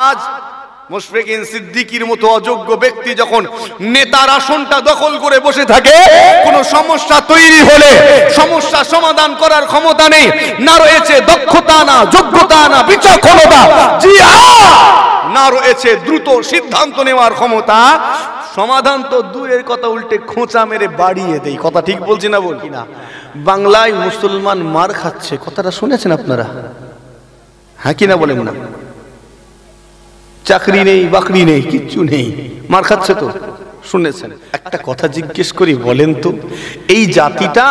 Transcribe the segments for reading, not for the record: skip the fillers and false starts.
আজ মুশফিকিন সিদ্দিকীর মতো অযোগ্য ব্যক্তি যখন নেতার আসনটা দখল করে বসে থাকে, কোন সমস্যা তৈরি হলে সমস্যা সমাধান করার ক্ষমতা নেই, না রয়েছে দক্ষতা, না যোগ্যতা, না বিচক্ষণতা, জি না রয়েছে দ্রুত সিদ্ধান্ত নেওয়ার ক্ষমতা। সমাধান তো দূরের কথা, উল্টে খোঁচা মেরে বাড়িয়ে দেই। কথা ঠিক বলছি না বলছি না? বাংলায় মুসলমান মার খাচ্ছে, কথাটা শুনেছেন আপনারা? হ্যাঁ কিনা বলেন না? চাকরি নেই, বাকরি নেই, কিচ্ছু নেই, মার খাচ্ছে তো শুনেছেন। একটা কথা জিজ্ঞেস করি, বলেন তো এই জাতিটা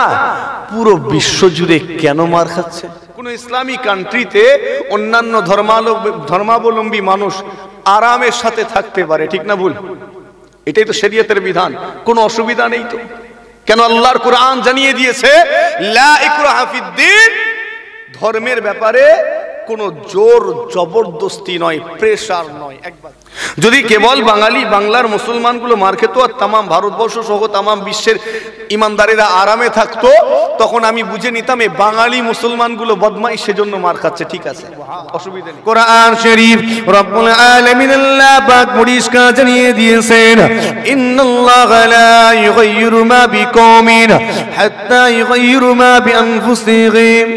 পুরো বিশ্ব জুড়ে কেন মার খাচ্ছে? কোন ইসলামী কান্ট্রিতে অন্যান্য ধর্মাবলম্বী মানুষ আরামের সাথে থাকতে পারে, ঠিক না ভুল? এটাই তো শরীয়তের বিধান, কোনো অসুবিধা নেই তো। কেন আল্লাহর কোরআন জানিয়ে দিয়েছে লা ইকরাহা ফিদ্দীন, ধর্মের ব্যাপারে কোনো জোর জবরদস্তি নয়, প্রেসার নয়। একবার যদি কেবল বাংলার মুসলমানগুলো মার খেত আর তামাম ভারতবর্ষ সহ তামাম বিশ্বের ইমানদারেরা আরামে থাকতো, তখন আমি বুঝে নিতাম এই বাঙালি মুসলমানগুলো বদমাইশ, সেজন্য মার খাচ্ছে। ঠিক আছে, অসুবিধা নেই। কোরআন শরীফ রব্বুল আলামিন আল্লাহ পাক পরিষ্কার জানিয়ে দিয়েছেন, ইন্নাল্লাহা লা ইউগাইয়িরু মা বিকওমিন হাত্তা ইউগাইয়িরু মা বিআনফুসিহিম।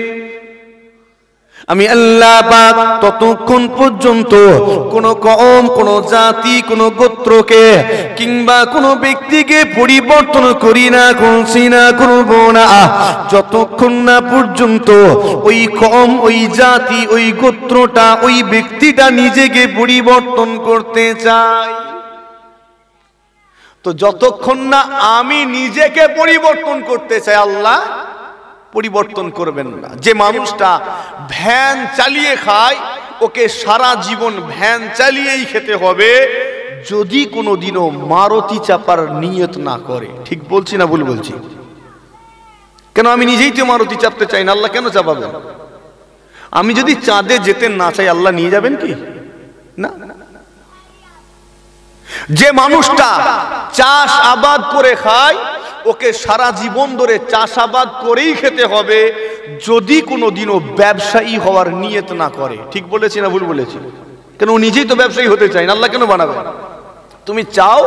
আমি আল্লাহ পাক ততক্ষণ পর্যন্ত কোন কওম, কোন জাতি, কোন গোত্রকে কিংবা কোন ব্যক্তিকে পরিবর্তন করি না, করছি না, করব না, যতক্ষণ না পর্যন্ত ওই কওম, ওই জাতি, ওই গোত্রটা, ওই ব্যক্তিটা নিজেকে পরিবর্তন করতে চায়। তো যতক্ষণ না আমি নিজেকে পরিবর্তন করতে চাই, আল্লাহ পরিবর্তন করবেন না। যে মানুষটা ভ্যান চালিয়ে খায়, ওকে সারা জীবন ভ্যান চালিয়েই খেতে হবে, যদি কোনোদিনও মারুতি চাপার নিয়ত না করে। ঠিক বলছি না ভুল বলছি? কেন আমি নিজেই তো মারুতি চাপতে চাই না, আল্লাহ কেন চাপাবেন? আমি যদি চাঁদে যেতে না চাই, আল্লাহ নিয়ে যাবেন কি? না। যে মানুষটা চাষ আবাদ করে খায়, ওকে সারা জীবন ধরে চাষাবাদ করেই খেতে হবে, যদি কোনোদিনও ব্যবসায়ী হওয়ার নিয়ত না করে। ঠিক বলেছি না ভুল বলেছি? কেন ও নিজেই তো ব্যবসায়ী হতে চায় না, আল্লাহ কেন বানাবে? তুমি চাও,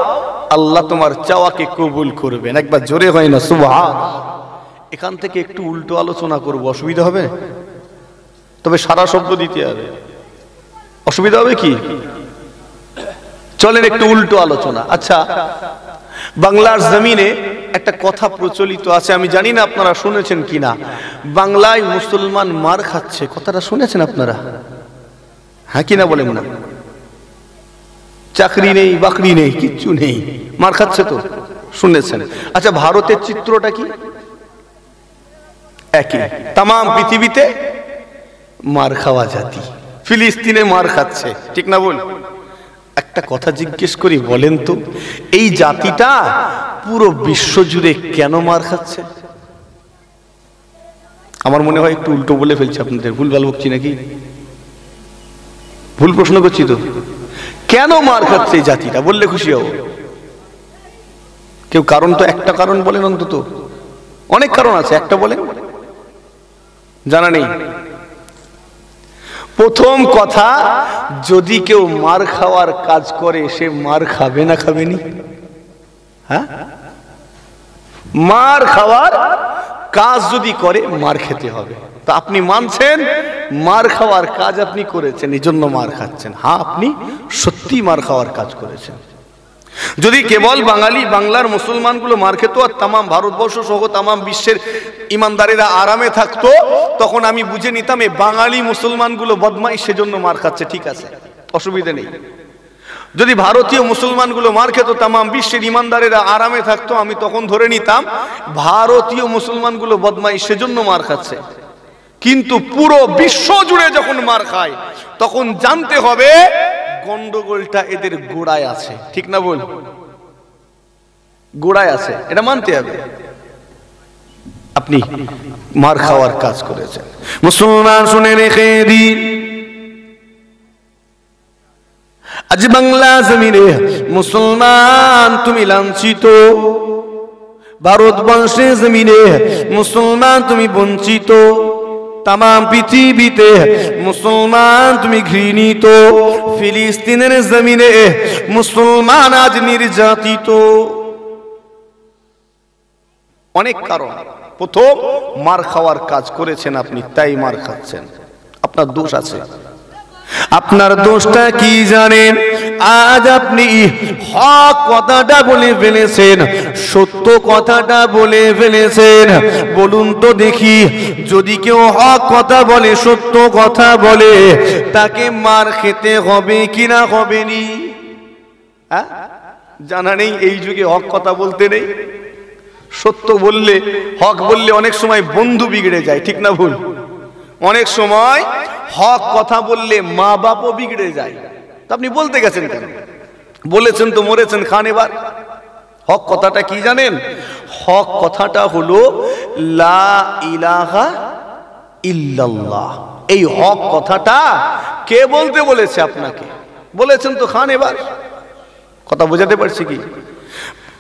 আল্লাহ তোমার চাওয়াকে কবুল করবেন। একবার জোরে হয় না সুবহান। এখান থেকে একটু উল্টো আলোচনা করব, অসুবিধা হবে? তবে সারা শব্দ দিতে হবে, অসুবিধা হবে কি? চলেন একটু উল্টো আলোচনা। আচ্ছা, বাংলার জমিনে একটা কথা প্রচলিত আছে, আমি জানি না আপনারা শুনেছেন কিনা, বাংলায় মুসলমান মার খাচ্ছে, কথাটা শুনেছেন আপনারা? হ্যাঁ কিনা বলেন না? চাকরি নেই, বাকরি নেই, কিচ্ছু নেই, মার খাচ্ছে তো শুনেছেন। আচ্ছা, ভারতের চিত্রটা কি? একই, তামাম পৃথিবীতে মার খাওয়া জাতি। ফিলিস্তিনে মার খাচ্ছে, ঠিক না বল? একটা কথা জিজ্ঞেস করি, বলেন তো এই জাতিটা পুরো বিশ্ব জুড়ে কেন মার খাচ্ছে? আমার মনে হয় একটু উল্টো বলে ফেলছি আপনাদের, ভুলভাল বকছি নাকি? ভুল প্রশ্ন করছি তো? কেন মার খাচ্ছে এই জাতিটা, বললে খুশি হব। কেউ কারণ তো একটা কারণ বলেন, অন্তত অনেক কারণ আছে, একটা বলেন। জানা নেই? প্রথম কথা, যদি কেউ মার খাওয়ার কাজ করে, সে মার খাবে না খাবেনি? হ্যাঁ, মার খাওয়ার কাজ যদি করে, মার খেতে হবে। তো আপনি মানছেন মার খাওয়ার কাজ আপনি করেছেন, এই জন্য মার খাচ্ছেন। হ্যাঁ, আপনি সত্যি মার খাওয়ার কাজ করেছেন। যদি কেবল বাংলার মুসলমানগুলো মার খেত আর তামাম ভারতবর্ষ সহ তামাম বিশ্বের ইমানদারেরা আরামে থাকতো, তখন আমি বুঝে নিতাম এই বাঙালি মুসলমানগুলো বদমাইশ, সেজন্য মার খাচ্ছে। ঠিক আছে, অসুবিধা নেই। যদি ভারতীয় মুসলমানগুলো মার খেত, তামাম বিশ্বের ইমানদারেরা আরামে থাকতো, আমি তখন ধরে নিতাম ভারতীয় মুসলমানগুলো বদমাইশ, সেজন্য মার খাচ্ছে। কিন্তু পুরো বিশ্ব জুড়ে যখন মার খায়, তখন জানতে হবে গন্ডগোলটা এদের গোড়ায় আছে। ঠিক না বল? গোড়ায় আছে, এটা মানতে হবে। আপনি মার খাওয়ার কাজ করেছেন। মুসলমান শুনে রেখে দিন, আজ বাংলা জমিনে মুসলমান তুমি লাঞ্ছিত, ভারতবর্ষের জমিনে মুসলমান তুমি বঞ্চিত। তামাম পৃথিবীতে মুসলমান তুমি ঘৃণিত, ফিলিস্তিনের জমিনে মুসলমান আজ নির্যাতিত। অনেক কারণ। প্রথম, মার খাওয়ার কাজ করেছেন আপনি, তাই মার খাচ্ছেন। আপনার দোষ আছে। আপনার দোষটা কি জানেন? আজ আপনি হক কথাটা বলে ফেলেছেন, সত্য কথাটা বলে ফেলেছেন। বলুন তো দেখি, যদি কেউ হক কথা বলে, সত্য কথা বলে, তাকে মার খেতে হবে কিনা হবে নি? জানা নেই এই যুগে হক কথা বলতে নেই। সত্য বললে, হক বললে অনেক সময় বন্ধু বিগড়ে যায়, ঠিক না ভুল? অনেক সময় হক কথা বললে মা বাপও বিগড়ে যায়। তো আপনি বলতে গেছেন কেন? বলেছেন তো মরেছেন খান। এবার হক কথাটা কি জানেন? হক কথাটা হলো লা ইলাহা ইল্লাল্লাহ। এই হক কথাটা কে বলতে বলেছে আপনাকে? বলেছেন তো খান। এবার কথা বোঝাতে পারছি কি?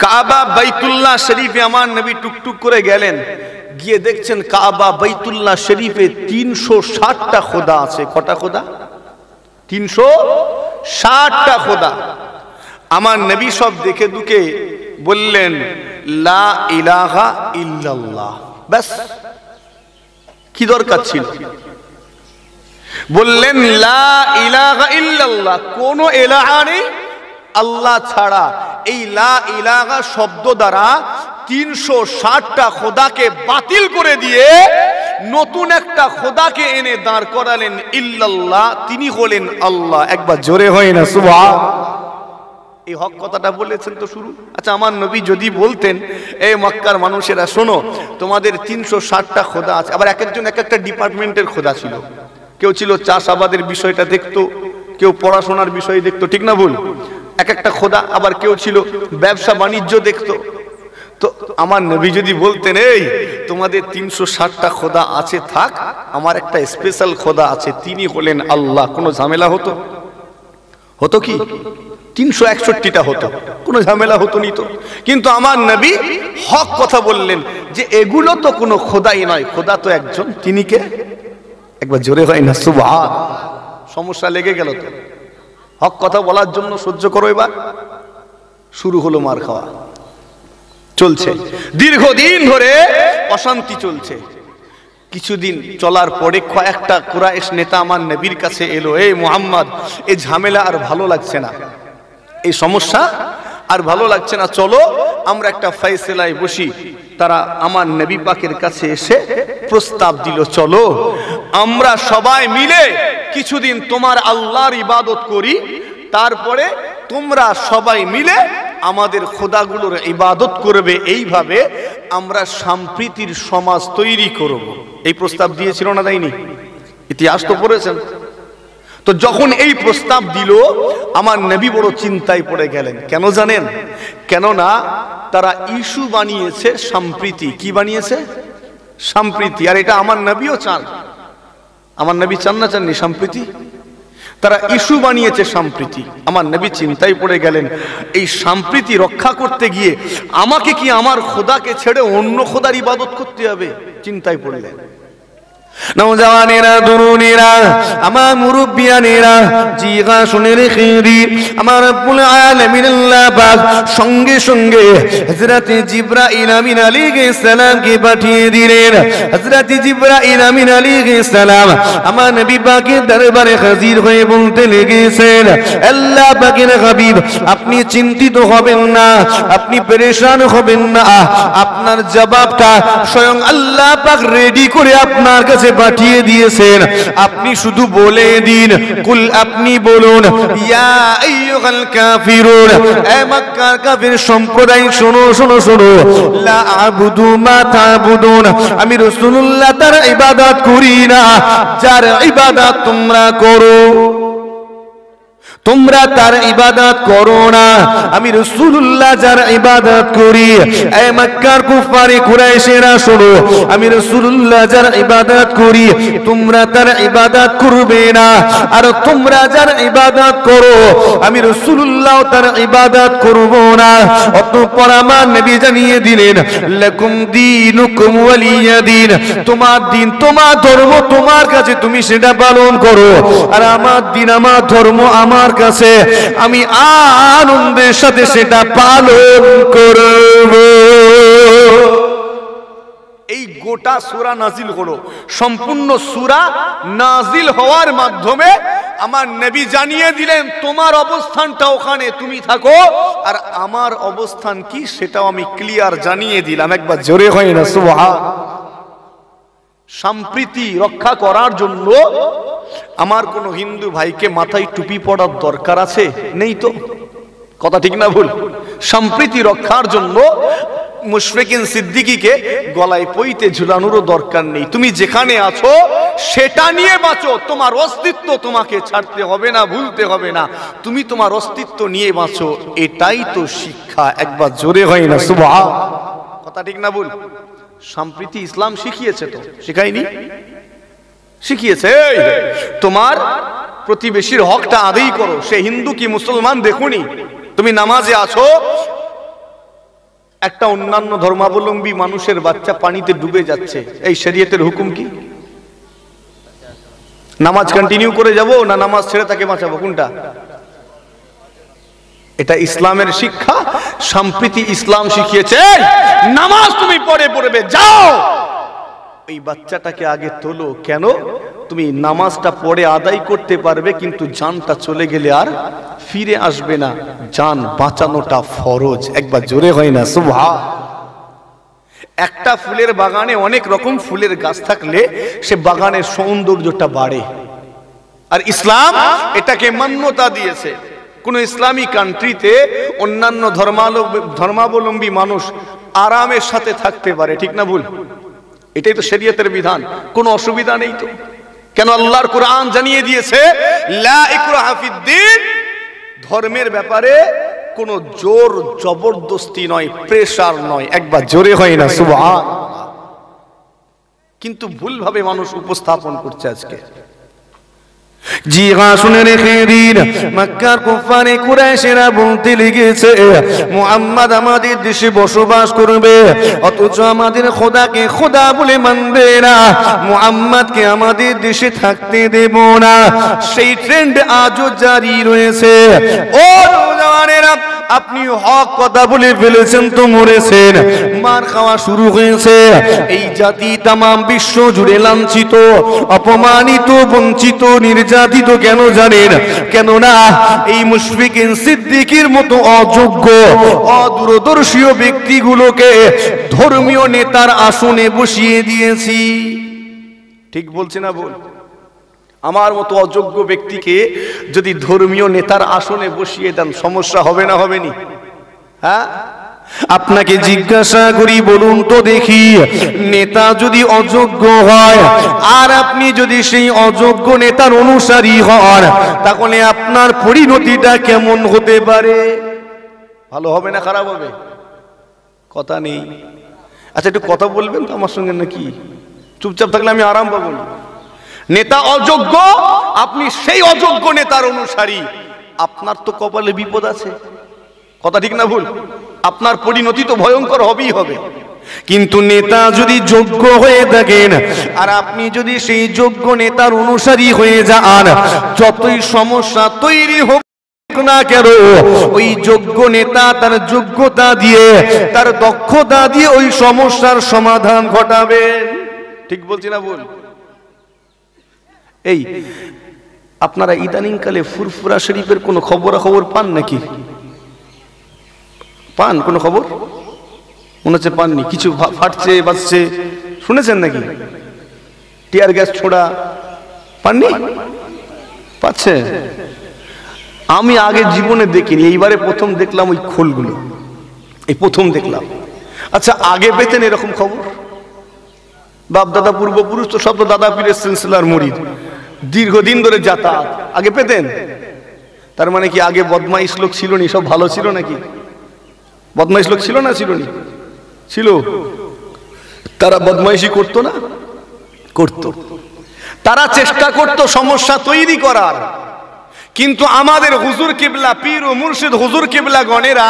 কাবা বাইতুল্লাহ শরীফে আমার নবী টুকটুক করে গেলেন, গিয়ে দেখছেন কাবা বাইতুল্লাহ শরীফে 360টা খোদা আছে। কটা খোদা? 360টা খোদা। আমার নবী সব দেখে দুকে বললেন লা ইলাহা ইল্লাল্লাহ। ব্যাস, কি দরকার ছিল? বললেন লা ইলাহা ইল্লাল্লাহ, কোন ইলাহা নেই আল্লাহ ছাড়া। এই লা ইলাহা শব্দ দ্বারা 360টা খোদাকে বাতিল করে দিয়ে নতুন একটা খোদাকে এনে দাঁড় করালেন, ইল্লাল্লাহ, তিনি হলেন আল্লাহ। একবার জোরে হয় না সুবহান। এই হক কথাটা বলেছেন তো শুরু। আচ্ছা, আমার নবী যদি বলতেন, এই মক্কার মানুষেরা শোনো, তোমাদের 360টা খোদা আছে, আবার এক একজন এক একটা ডিপার্টমেন্টের খোদা ছিল। কেউ ছিল চাষাবাদের বিষয়টা দেখতো, কেউ পড়াশোনার বিষয় দেখতো, ঠিক না ভুল? এক একটা খোদা। আবার কেউ ছিল ব্যবসা বাণিজ্য দেখতো। তো আমার নবী যদি বলতেন, এই তোমাদের 360টা খোদা আছে, থাক, আমার একটা স্পেশাল খোদা আছে, তিনি হলেন আল্লাহ, কোনো ঝামেলা হতো? হতো কি? 361টা হতো, কোনো ঝামেলা হতো নি তো। কিন্তু আমার নবী হক কথা বললেন যে এগুলো তো কোনো খোদাই নয়, খোদা তো একজন, তিনি কে? একবার জোরে হয় না সুবহান। সমস্যা লেগে গেল তো। হক কথা বলার জন্য সহ্য করো। এবার শুরু হলো মার খাওয়া। চলছে দীর্ঘদিন ধরে, অশান্তি চলছে। কিছুদিন চলার পরে কয়েকটা কুরাইশ নেতা আমার নবীর কাছে এলো, এই মুহাম্মদ, এই ঝামেলা আর ভালো লাগছে না, এই সমস্যা আর ভালো লাগছে না, চলো আমরা একটা ফয়সালায় বসি। তারা আমার নবী পাকের কাছে এসে প্রস্তাব দিল, চলো আমরা সবাই মিলে কিছুদিন তোমার আল্লাহর ইবাদত করি, তারপরে তোমরা সবাই মিলে আমাদের খোদাগুলোর ইবাদত করবে, এইভাবে আমরা সম্প্রীতির সমাজ তৈরি করব। এই প্রস্তাব দিয়েছিল না, দেয়নি? ইতিহাস তো পড়েছেন। তো যখন এই প্রস্তাব দিল, আমার নবী বড় চিন্তায় পড়ে গেলেন। কেন জানেন? কেননা তারা ইস্যু বানিয়েছে সম্প্রীতি। কি বানিয়েছে? সম্প্রীতি। আর এটা আমার নবীও চান। আমার নবী চান না চাননি সম্প্রীতি? তারা ইস্যু বানিয়েছে সম্প্রীতি। আমার নবী চিন্তায় পড়ে গেলেন, এই সম্প্রীতি রক্ষা করতে গিয়ে আমাকে কি আমার খোদাকে ছেড়ে অন্য খোদার ইবাদত করতে হবে? চিন্তায় পড়লেন। নওজওয়ানেরা, তরুণেরা, আমার মুরব্বিয়ানেরা, জিগা শুনে রেখে দিন, আমার রব্বুল আলামিন আল্লাহ পাক সঙ্গে সঙ্গে হযরত জিবরাইল আমিন আলাইহিস সালামকে পাঠিয়ে দিলেন। হযরত জিবরাইল আমিন আলাইহিস সালাম আমার নবী পাকের দরবারে হাজির হয়ে বলতে লেগেছেন, আল্লাহ পাকের হাবিব, আপনি চিন্তিত হবেন না, আপনি পেরেশান হবেন না, আপনার জবাবটা স্বয়ং আল্লাহ পাক রেডি করে আপনার কাছে পাঠিয়ে দিয়েছেন। আপনি শুধু বলে দিন, কুল, আপনি বলুন, ইয়া আইয়ুহাল কাফিরুন, এ মক্কার কাফির সম্প্রদায়, শোনো শোনো শোনো, লা আবুদু মা তা'বুদুন, আমি রাসূলুল্লাহ তার ইবাদত করি না যার ইবাদত তোমরা করো। তোমরা তার ইবাদত করো না, আমি রাসূলুল্লাহ যার ইবাদত করি। এই মক্কার কুফারে কুরাইশেরা শোনো, আমি রাসূলুল্লাহ যার ইবাদত করি তোমরা তার ইবাদত করবে না, আর তোমরা যার ইবাদত করো আমি রাসূলুল্লাহ তার ইবাদত করব না। অতঃপর আমার নবী জানিয়ে দিলেন, লাকুম দীনুকুম ওয়ালিয়া দীন, তোমার দিন তোমার ধর্ম তোমার কাছে তুমি সেটা পালন করো, আর আমার দিন আমার ধর্ম আমার কাছে আমি আনন্দের সাথে সেটা পালন করব। এই গোটা সূরা নাজিল হলো, সম্পূর্ণ সূরা নাজিল হওয়ার মাধ্যমে আমার নবী জানিয়ে দিলেন তোমার অবস্থানটা ওখানে তুমি থাকো, আর আমার অবস্থান কি সেটাও আমি ক্লিয়ার জানিয়ে দিলাম। একবার জোরে হয় না সুবহান। সম্প্রীতি রক্ষা করার জন্য আমার কোন হিন্দু ভাইকে মাথায় টুপি পরার দরকার আছে? নেই তো, কথা ঠিক না ভুল? সম্প্রীতি রক্ষার জন্য মুশফিকিন সিদ্দিকীকে গলায় পইতে ঝুলানোরও দরকার নেই। তুমি যেখানে আছো সেটা নিয়ে বাঁচো, তোমার অস্তিত্ব তোমাকে ছাড়তে হবে না, ভুলতে হবে না, তুমি তোমার অস্তিত্ব নিয়ে বাঁচো, এটাই তো শিক্ষা। একবার জোরে হয় না সুবহান। কথা ঠিক না ভুল? সম্প্রীতি ইসলাম শিখিয়েছে তো, শিখায়নি? শিখিয়েছে। তোমার প্রতিবেশীর হকটা আদায় করো, সে হিন্দু কি মুসলমান দেখুনি। তুমি নামাজে আছো, একটা অন্যান্য ধর্মাবলম্বী মানুষের বাচ্চা পানিতে ডুবে যাচ্ছে, এই শরীয়তের হুকুম কি? নামাজ কন্টিনিউ করে যাব না নামাজ ছেড়ে তাকে বাঁচাবো, কোনটা? এটা ইসলামের শিক্ষা, সম্প্রীতি ইসলাম শিখিয়েছে। নামাজ তুমি পড়ে পড়বে যাও, এই বাচ্চাটাকে আগে তোলো। কেন? তুমি নামাজটা পড়ে আদায় করতে পারবে, কিন্তু জানটা চলে গেলে আর ফিরে আসবে না, জান বাঁচানোটা ফরজ। একবার জোরে হয় না সুবহান। একটা ফুলের বাগানে অনেক রকম ফুলের গাছ থাকলে সে বাগানের সৌন্দর্যটা বাড়ে, আর ইসলাম এটাকে মান্যতা দিয়েছে। কোন ইসলামী কান্ট্রিতে অন্যান্য ধর্মাবলম্বী মানুষ আরামের সাথে থাকতে পারে, ঠিক না ভুল? এটাই তো শরীয়তের বিধান, কোনো অসুবিধা নেই তো। কেন? আল্লাহর কোরআন জানিয়ে দিয়েছে লা ইকরাহা ফিদ্দীন, ধর্মের ব্যাপারে কোনো জোর জবরদস্তি নয়, প্রেসার নয়। একবার জোরে হয় না সুবহান। কিন্তু ভুলভাবে মানুষ উপস্থাপন করছে আজকে। জি হ্যাঁ, শুনে রেখে দিন, মক্কার কুফারে কুরাইশেরা বলতে লেগেছে মুহাম্মদ আমাদের দেশে বসবাস করবে, অথচ আমাদের খোদাকে খোদা বলে মানবে না, মুহাম্মদকে আমাদের দেশে থাকতে দেব না। সেই ট্রেন্ড আজও জারি রয়েছে। ও নওজওয়ানেরা, আপনি হক কথা বলে ফেলেছেন তো মরেছেন, মার খাওয়া শুরু হয়েছে। এই জাতি তামাম বিশ্ব জুড়ে লাঞ্ছিত, অপমানিত, বঞ্চিত, নির্যাতিত। কেন জানেন? কেননা এই মুশফিকিন সিদ্দিকীর মতো অযোগ্য অদূরদর্শী ব্যক্তিগুলোকে ধর্মীয় নেতার আসনে বসিয়ে দিয়েছি। ঠিক বলছি না ভুল? আমার মতো অযোগ্য ব্যক্তিকে যদি ধর্মীয় নেতার আসনে বসিয়ে দেন, সমস্যা হবে না হবেনি? হ্যাঁ, আপনাকে জিজ্ঞাসা করি, বলুন তো দেখি, নেতা যদি অযোগ্য হয় আর আপনি যদি সেই অযোগ্য নেতার অনুসারী হন, তাহলে আপনার পরিণতিটা কেমন হতে পারে? ভালো হবে না খারাপ হবে? কথা নেই। আচ্ছা, একটু কথা বলবেন তো আমার সঙ্গে, নাকি চুপচাপ থাকলে আমি আরাম পাবো না? নেতা অযোগ্য, আপনি সেই অযোগ্য নেতার অনুসারী, আপনার তো কপালে বিপদ আছে। কথা ঠিক না ভুল? আপনার পরিণতি তো ভয়ঙ্কর হবেই হবে। কিন্তু নেতা যদি যোগ্য হয়ে থাকেন আর আপনি যদি সেই যোগ্য নেতার অনুসারী হয়ে যান, যতই সমস্যা তৈরি হোক না কেন, ওই যোগ্য নেতা তার যোগ্যতা দিয়ে, তার দক্ষতা দিয়ে ওই সমস্যার সমাধান ঘটাবে। ঠিক বলছি না ভুল? এই আপনারা ইদানিং কালে ফুরফুরা শরীফের কোনো খবর পান নাকি? পান কোনো খবর? মনে হচ্ছে পাননি। কিছু ফাটছে বাজছে শুনেছেন নাকি? টিয়ার গ্যাস ছোড়া পাননি? পাচ্ছে? আমি আগে জীবনে দেখিনি, এইবারে প্রথম দেখলাম ওই খোলগুলো, এই প্রথম দেখলাম। আচ্ছা, আগে পেতেন এরকম খবর? বাপ দাদা পূর্বপুরুষ তো সব তো দাদা পীরের সিলসিলার মুরিদ, দীর্ঘদিন ধরে যাতায়াত, আগে পেতেন? তার মানে কি আগে বদমাইশ লোক ছিল নি, সব ভালো ছিল নাকি? বদমাইশ লোক ছিল না, ছিল নি? ছিল। তারা বদমাইশি করতো না? করতো। তারা চেষ্টা করতো সমস্যা তৈরি করার, কিন্তু আমাদের হুজুর কিবলা, পীর ও মুর্শিদ হুজুর কিবলা গণেরা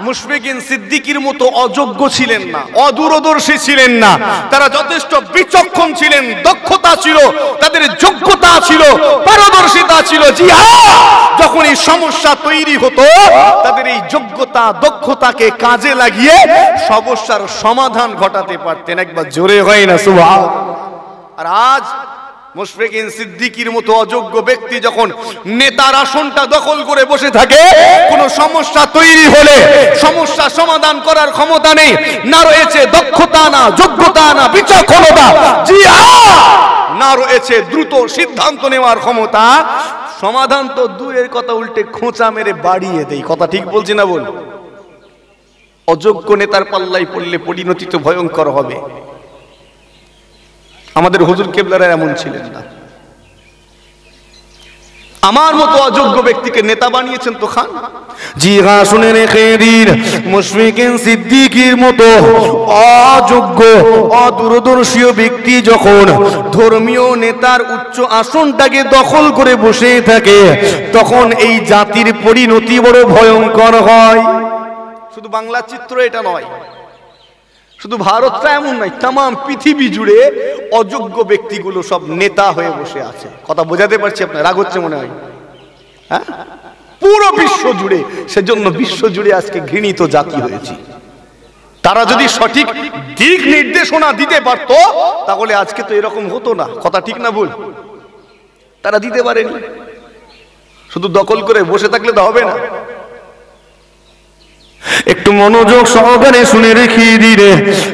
মুশফিকিন সিদ্দিকীর মতো অযোগ্য ছিলেন না, অদূরদর্শী ছিলেন না। তারা যথেষ্ট বিচক্ষণ ছিলেন, দক্ষতা ছিল, তাদের যোগ্যতা ছিল, পারদর্শিতা ছিল। জি হ্যাঁ, যখন এই সমস্যা তৈরি হতো তাদের এই যোগ্যতা দক্ষতাকে কাজে লাগিয়ে সমস্যার সমাধান ঘটাতে পারতেন। একবার জোরে হয় না সুবহান। আর আজ মুশফিকিন সিদ্দিকীর মতো অযোগ্য ব্যক্তি যখন নেতার আসনটা দখল করে বসে থাকে, কোনো সমস্যা তৈরি হলে সমস্যা সমাধান করার ক্ষমতা নেই, না রয়েছে দক্ষতা, না যোগ্যতা, না বিচক্ষণতা, জি হ্যাঁ, না রয়েছে দ্রুত সিদ্ধান্ত নেওয়ার ক্ষমতা। সমাধান তো দূরের কথা, উল্টে খোঁচা মেরে বাড়িয়ে দেয়। কথা ঠিক বলছি না বল? অযোগ্য নেতার পাল্লাই পড়লে পরিণতি তো ভয়ঙ্কর হবে। আমাদের হুজুর কেবলারা এমন ছিলেন না। আমার মতো অযোগ্য ব্যক্তিকে নেতা বানিয়েছেন তো খান। জি হ্যাঁ, শুনে রেখে দিন, মুশফিকিন সিদ্দিকীর মতো অযোগ্য অদূরদর্শী ব্যক্তি যখন ধর্মীয় নেতার উচ্চ আসনটাকে দখল করে বসে থাকে, তখন এই জাতির পরিণতি বড় ভয়ঙ্কর হয়। শুধু বাংলার চিত্র এটা নয়, শুধু ভারতটা এমন নয়, তাম পৃথিবী জুড়ে অযোগ্য ব্যক্তিগুলো সব নেতা হয়ে বসে আছে। কথা বোঝাতে পারছি? আপনার রাগ হচ্ছে মনে হয়? হ্যাঁ, পুরো বিশ্ব জুড়ে। সেজন্য বিশ্ব জুড়ে আজকে ঘৃণিত জাতি হয়েছি। তারা যদি সঠিক দিক নির্দেশনা দিতে পারত তাহলে আজকে তো এরকম হতো না। কথা ঠিক না ভুল? তারা দিতে পারেনি, শুধু দখল করে বসে থাকলে তো হবে না। একটু মনোযোগ সহকারে শুনে রেখে দিলে,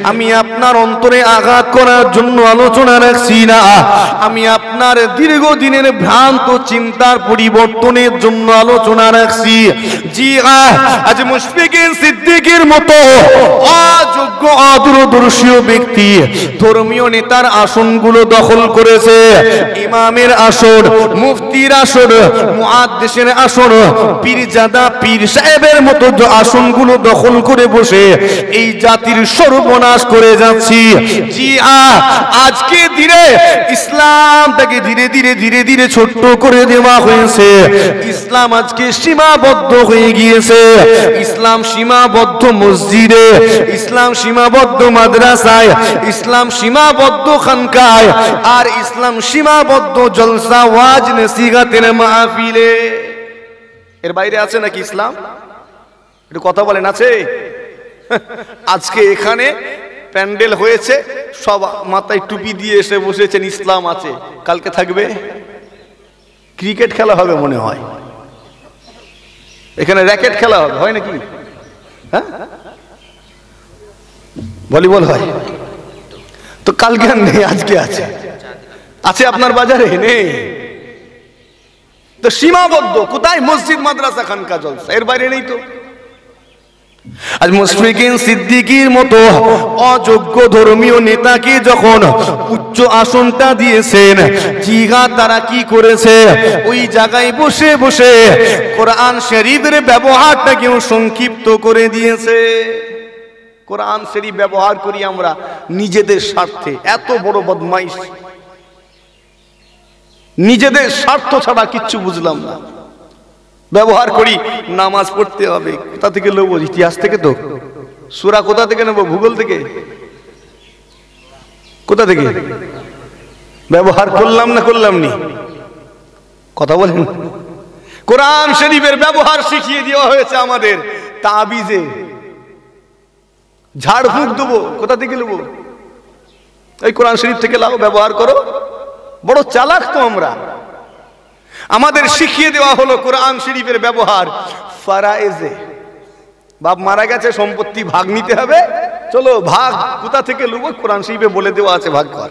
আমি আপনার অন্তরে আঘাত করার জন্য আলোচনা রাখছি না, আমি আপনার দীর্ঘদিনের ভ্রান্ত চিন্তার পরিবর্তনের জন্য আলোচনা রাখছি। জি আজ মুশফিকিন সিদ্দিকীর মতো অযোগ্য অদূরদর্শী ব্যক্তি ধর্মীয় নেতার আসনগুলো দখল করেছে। ইমামের আসন, মুফতির আসন, মুহাদ্দিসের আসন, পীরজাদা পীর সাহেবের মতো আসনগুলো দখল করে বসে এই জাতির সর্বনাশ করে যাচ্ছি। জি আজকে দিনে ইসলামটাকে ধীরে ধীরে ধীরে ধীরে ছোট্ট করে দেওয়া হয়েছে। ইসলাম আজকে সীমাবদ্ধ হয়ে গিয়েছে। ইসলাম সীমাবদ্ধ মসজিদে, ইসলাম সীমাবদ্ধ মাদ্রাসায়, ইসলাম সীমাবদ্ধ খানকায়, আর ইসলাম সীমাবদ্ধ জলসা ওয়াজ নসিহতের মাহফিলে। এর বাইরে আছে নাকি ইসলাম? একটু কথা বলেন, আছে? আজকে এখানে প্যান্ডেল হয়েছে, সব মাথায় টুপি দিয়ে এসে বসেছেন, ইসলাম আছে। কালকে থাকবে ক্রিকেট খেলা হবে মনে হয়, এখানে র্যাকেট খেলা হবে, হয় নাকি? হ্যাঁ, ভলিবল হয়। তো কালকে নেই, আজকে আছে। আছে আপনার বাজারে? নেই। তো সীমাবদ্ধ কোথায়? মসজিদ, মাদ্রাসা, খানকা, জলসা, এর বাইরে নেই তো। আজ মুশফিকিন সিদ্দিকীর মতো অযোগ্য ধর্মীয় নেতাকে যখন উচ্চ আসনটা দিয়েছেন, জিহা তারা কি করেছে? ওই জায়গায় বসে বসে কোরআন শরীফের ব্যবহারটাকেও সংক্ষিপ্ত করে দিয়েছে। কোরআন শরীফ ব্যবহার করি আমরা নিজেদের স্বার্থে। এত বড় বদমাইশ, নিজেদের স্বার্থ ছাড়া কিচ্ছু বুঝলাম না। ব্যবহার করি নামাজ পড়তে হবে, কোথা থেকে নেবো? ইতিহাস থেকে তো। সূরা কোথা থেকে নেবো? ভূগোল থেকে। কোথা থেকে? ব্যবহার করলাম না করলাম নি? কথা বলেন। কোরআন শরীফের ব্যবহার শিখিয়ে দেওয়া হয়েছে আমাদের তাবিজে। ঝাড়ফুঁক দেবো, কোথা থেকে নেবো? এই কোরআন শরীফ থেকে লাও, ব্যবহার করো। বড় চালাক তো আমরা। আমাদের শিখিয়ে দেওয়া হলো কোরআন শরীফের ব্যবহার ফারায়েজে। বাপ মারা গেছে, সম্পত্তি ভাগ নিতে হবে, চলো ভাগ কোথা থেকে নেব? কোরআন শরীফে বলে দেওয়া আছে ভাগ কর।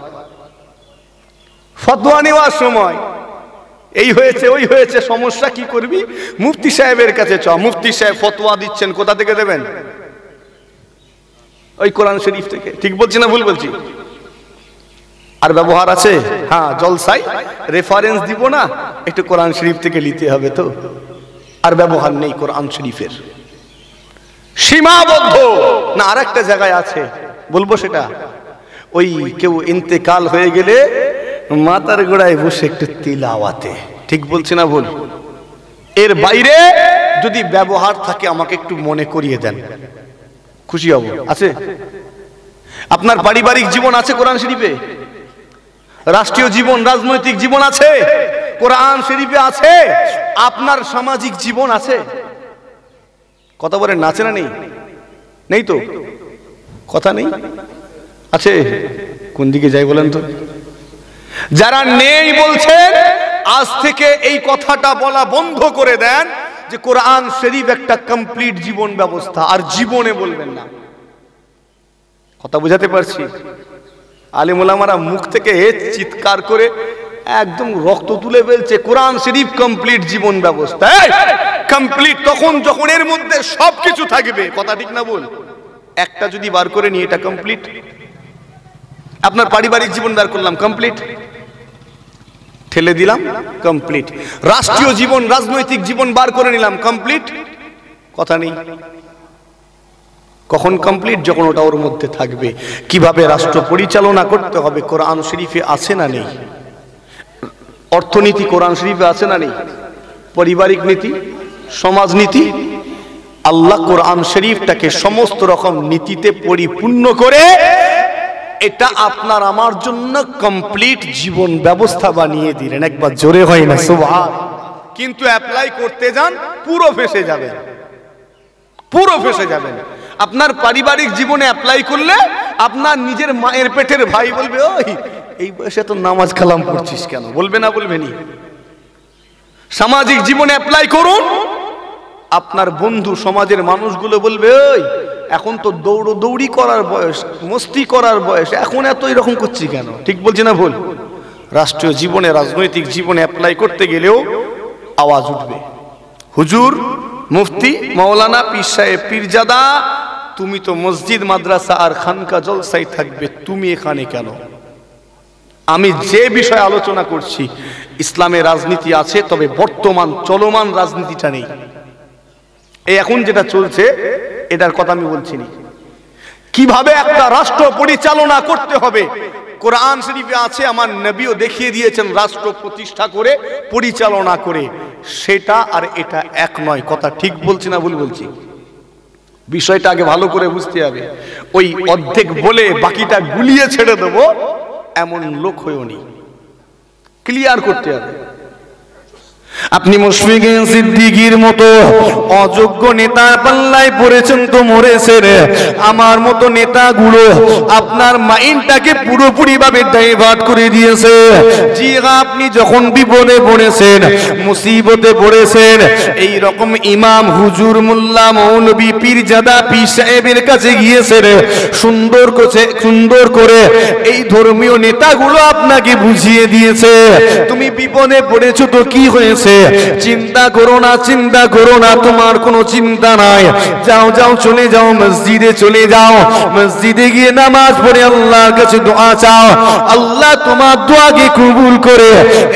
ফতোয়া নেওয়ার সময় এই হয়েছে ওই হয়েছে, সমস্যা কি করবি? মুফতি সাহেবের কাছে চ। মুফতি সাহেব ফতোয়া দিচ্ছেন, কোথা থেকে দেবেন? ওই কোরআন শরীফ থেকে। ঠিক বলছি না ভুল বলছি? আর ব্যবহার আছে? হ্যাঁ, জলসাই রেফারেন্স দিব না, একটু কোরআন শরীফ থেকে নিতে হবে তো। আর ব্যবহার নেই কোরআন শরীফের, সীমাবদ্ধ না। আর একটা জায়গায় আছে, বলবো সেটা, ওই কেউ ইন্তেকাল হয়ে গেলে মাথার গোড়ায় বসে একটু তিলাওয়াতে, ঠিক বলছি না ভুল? এর বাইরে যদি ব্যবহার থাকে আমাকে একটু মনে করিয়ে দেন, খুশি হব। আছে? আপনার পারিবারিক জীবন আছে কোরআন শরীফে? রাষ্ট্রীয় জীবন, রাজনৈতিক জীবন আছে কোরআন শরীফে আছে? আপনার সামাজিক জীবন আছে? কথা বলেন, আছে না নেই? নেই তো, কথা নেই, আছে? কোন দিকে যাই বলেন তো? যারা নেই বলছেন, আজ থেকে এই কথাটা বলা বন্ধ করে দেন যে কোরআন শরীফ একটা কমপ্লিট জীবন ব্যবস্থা, আর জীবনে বলবেন না। কথা বুঝাতে পারছি? আলেম ওলামারা মুখ থেকে চিৎকার করে একদম রক্ত তুলে ফেলছে, কোরআন শরীফ কমপ্লিট জীবন ব্যবস্থা। কমপ্লিট তখন যখন এর মধ্যে সবকিছু থাকবে, কথা ঠিক না বল? একটা যদি বার করে নিয়ে এটা কমপ্লিট। আপনার পারিবারিক জীবন বার করলাম, কমপ্লিট। ঠেলে দিলাম, কমপ্লিট। রাষ্ট্রীয় জীবন, রাজনৈতিক জীবন বার করে নিলাম, কমপ্লিট। কথা নেই। কখন কমপ্লিট? যখন ওটা ওর মধ্যে থাকবে। কিভাবে রাষ্ট্র পরিচালনা করতে হবে কোরআন শরীফে আছে না নেই? অর্থনীতি কোরআন শরীফে আছে না নেই? পারিবারিক নীতি, সমাজনীতি, আল্লাহ কোরআন শরীফটাকে সমস্ত রকম নীতিতে পরিপূর্ণ করে এটা আপনার আমার জন্য কমপ্লিট জীবন ব্যবস্থা বানিয়ে দিলেন। একবার জোরে হয় না সুবহান। কিন্তু অ্যাপ্লাই করতে যান, পুরো ফেসে যাবেন, পুরো ফেসে যাবেন। আপনার পারিবারিক জীবনে অ্যাপ্লাই করলে আপনার নিজের মায়ের পেটের ভাই বলবে, ওই এই বয়সে তো নামাজ কালাম পড়ছিস কেন? বলবে না? বলবেনি? সামাজিক জীবনে অ্যাপ্লাই করুন, আপনার বন্ধু সমাজের মানুষগুলো বলবে, ওই এখন তো দৌড়ি করার বয়স, মস্তি করার বয়স, এখন এত এরকম করছি কেন? ঠিক বলছি না ভুল? রাষ্ট্রীয় জীবনে, রাজনৈতিক জীবনে অ্যাপ্লাই করতে গেলেও আওয়াজ উঠবে, হুজুর, মুফতি, মাওলানা, পীর সাহেব, পীরজাদা, তুমি তো মসজিদ, মাদ্রাসা আর খানকা জলসাই থাকবে, তুমি এখানে কেন? আমি যে বিষয়ে আলোচনা করছি, ইসলামে রাজনীতি আছে, তবে বর্তমান চলমান রাজনীতিটা নেই। এই এখন যেটা চলছে এটার কথা আমি বলছি না। কিভাবে একটা রাষ্ট্র পরিচালনা করতে হবে কোরআন শরীফে আছে, আমার নবীও দেখিয়ে দিয়েছেন রাষ্ট্র প্রতিষ্ঠা করে পরিচালনা করে। সেটা আর এটা এক নয়। কথা ঠিক বলছি না ভুল বলছি? বিষয়টা আগে ভালো করে বুঝতে হবে। ওই অর্ধেক বলে বাকিটা গুলিয়ে ছেড়ে দেবো এমন লোক হয়েও নি, ক্লিয়ার করতে হবে। আপনি মুশফিক সিদ্দিকীর মতো অযোগ্য নেতার পাল্লায় পড়েছেন তো মরেছেন। আমার মতো নেতাগুলো আপনার মাইন্ডটাকে পুরোপুরি ভাবে ডাইভার্ট করে দিয়েছে। জি, আপনি যখন বিপদে পড়েছেন, মুসিবতে পড়েছেন, এই রকম ইমাম, হুজুর, মোল্লা, মৌলবী, পীরজাদা, পীর সাহেবের কাছে গিয়েছেন, সুন্দর করে এই ধর্মীয় নেতাগুলো আপনাকে বুঝিয়ে দিয়েছে, তুমি বিপদে পড়েছো তো কি হয়েছে, চিন্তা করো না, চিন্তা করো না, তোমার কোনো চিন্তা নাই, যাও যাও, চলে যাও, মসজিদে চলে যাও, মসজিদে গিয়ে নামাজ পড়ে আল্লাহর কাছে দোয়া চাও, আল্লাহ তোমার দোয়াকে কবুল করে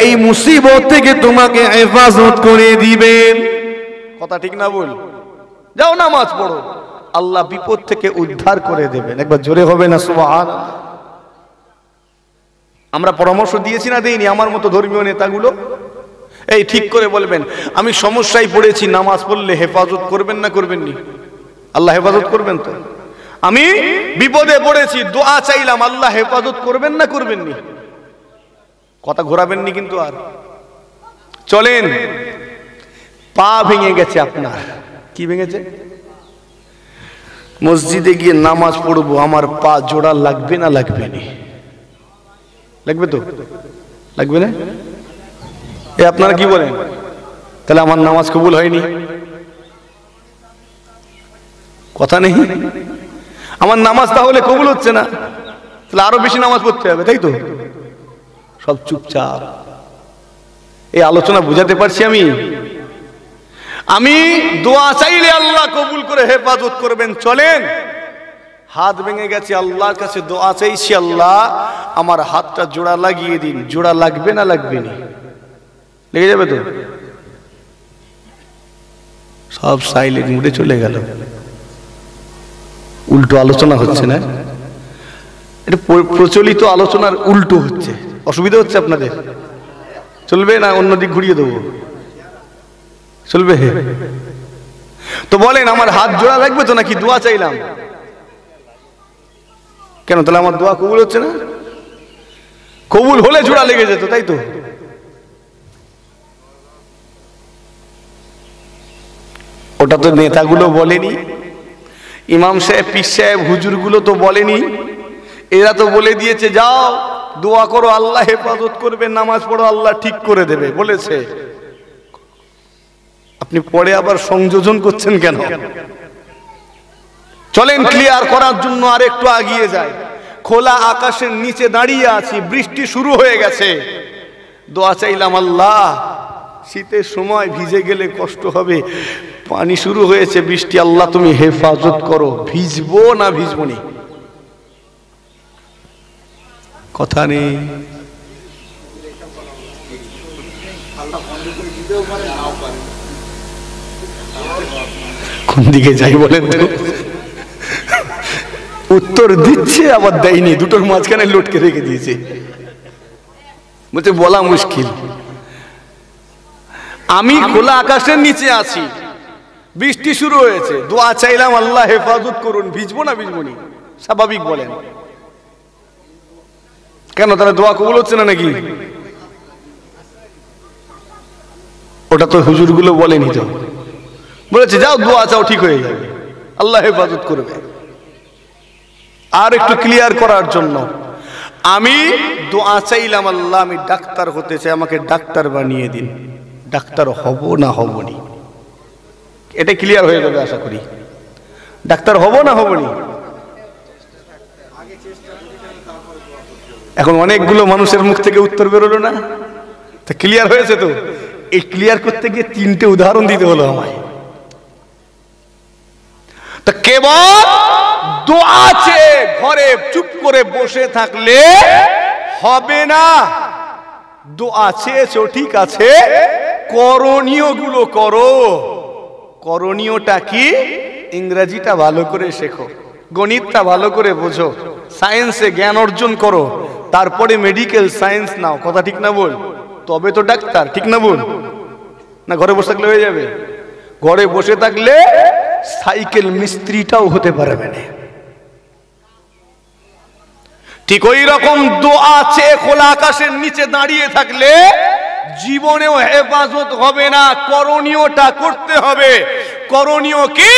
এই মুসিবত থেকে তোমাকে হেফাজত করে দিবেন। কথা ঠিক না বল? যাও নামাজ পড়ো, আল্লাহ বিপদ থেকে উদ্ধার করে দেবেন। একবার জোরে হবে না সুবহানাল্লাহ? আমরা পরামর্শ দিয়েছি না দেইনি? আমার মতো ধর্মীয় নেতাগুলো এই ঠিক করে বলবেন, আমি সমস্যায় পড়েছি, নামাজ পড়লে হেফাজত করবেন না করবেননি? আল্লাহ হেফাজত করবেন তো? আমি বিপদে পড়েছি, দোয়া চাইলাম, আল্লাহ হেফাজত করবেন না করবেননি? কথা ঘোরাবেননি কিন্তু। আর চলেন, পা ভেঙে গেছে আপনার। কি ভেঙেছে? মসজিদে গিয়ে নামাজ পড়বো, আমার পা জোড়া লাগবে না লাগবে না? লাগবে তো? লাগবে না? এ আপনারা কি বলেন? তাহলে আমার নামাজ কবুল হয়নি? কথা নেই? আমার নামাজ তাহলে কবুল হচ্ছে না, তাহলে আরো বেশি নামাজ পড়তে হবে, তাই তো? সব চুপচাপ। এই আলোচনা বুঝাতে পারছি আমি? আমি দোয়া চাইলে আল্লাহ কবুল করে হেফাজত করবেন। চলেন, হাত ভেঙে গেছে, আল্লাহর কাছে দোয়া চাইছি, আল্লাহ আমার হাতটা জোড়া লাগিয়ে দিন। জোড়া লাগবে না লাগবে না? লেগে যাবে তো? সব সাইলেন্ট মুডে চলে গেল। উল্টো আলোচনা হচ্ছে না, এটা প্রচলিত আলোচনার উল্টো হচ্ছে। অসুবিধা হচ্ছে আপনাদের? চলবে না অন্যদিক ঘুরিয়ে দেবো? চলবে? তো বলেন, আমার হাত জোড়া লাগবে তো নাকি দোয়া চাইলাম? কেন তাহলে আমার দোয়া কবুল হচ্ছে না? কবুল হলে জোড়া লেগে যেত, তাই তো? ওটা তো নেতাগুলো বলেনি, ইমাম সাহেব, পীর সাহেব, হুজুরগুলো তো বলেনি। এরা তো বলে দিয়েছে যাও দোয়া করো, আল্লাহ হেফাজত করবে, নামাজ পড়ো, আল্লাহ ঠিক করে দেবে বলেছে। আপনি পরে আবার সংযোজন করছেন কেন? চলেন ক্লিয়ার করার জন্য আর একটু আগিয়ে যায়। খোলা আকাশের নিচে দাঁড়িয়ে আছি, বৃষ্টি শুরু হয়ে গেছে, দোয়া চাইলাম আল্লাহ শীতের সময় ভিজে গেলে কষ্ট হবে, পানি শুরু হয়েছে, বৃষ্টি, আল্লাহ তুমি হেফাজত করো, ভিজবো না ভিজবো নি? কথা নেই। কোন দিকে যাই বলেন তো? উত্তর দিচ্ছে আবার দেয়নি, দুটোর মাঝখানে লটকে রেখে দিয়েছে, বলছে বলা মুশকিল। আমি খোলা আকাশের নিচে আছি, বৃষ্টি শুরু হয়েছে, দোয়া চাইলাম আল্লাহ হেফাজত করুন, ভিজবো না ভিজবো নি? স্বাভাবিক বলেন। কেন তাহলে দোয়া কবুল হচ্ছে না নাকি? ওটা তো হুজুরগুলো বলেনি, তো বলেছে যাও দোয়া চাও ঠিক হয়ে যাবে, আল্লাহ হেফাজত করবে। আর একটু ক্লিয়ার করার জন্য, আমি দোয়া চাইলাম আল্লাহ আমি ডাক্তার হতে চাই, আমাকে ডাক্তার বানিয়ে দিন, ডাক্তার হব না হব নি? এটা ক্লিয়ার হয়ে যাবে আশা করি। ডাক্তার হব না হব নি? এখন অনেকগুলো মানুষের মুখ থেকে উত্তর বেরোলো না, তা ক্লিয়ার হয়েছে তো? এই ক্লিয়ার করতে গিয়ে 3টে উদাহরণ দিতে হলো আমায়। তা কেবল দোয়া চেয়ে ঘরে চুপ করে বসে থাকলে হবে না। দোয়া চেয়েছো ঠিক আছে, করণীয় গুলো করো। করণীয়টা কি? ইংরেজিটা ভালো করে শেখো, গণিতটা ভালো করে বোঝো, সায়েন্সে জ্ঞান অর্জন করো, তারপরে মেডিকেল সায়েন্স নাও। কথা ঠিক না বল? তবে তো ডাক্তার, ঠিক না বল? না ঘরে বসে থাকলে হয়ে যাবে? ঘরে বসে থাকলে সাইকেল মিস্ত্রিটাও হতে পারবে না। ঠিক ওই রকম দোয়া চেয়ে খোলা আকাশের নিচে দাঁড়িয়ে থাকলে জীবনেও হেফাজত হবে না। করণীয়টা করতে হবে। করণীয় কি?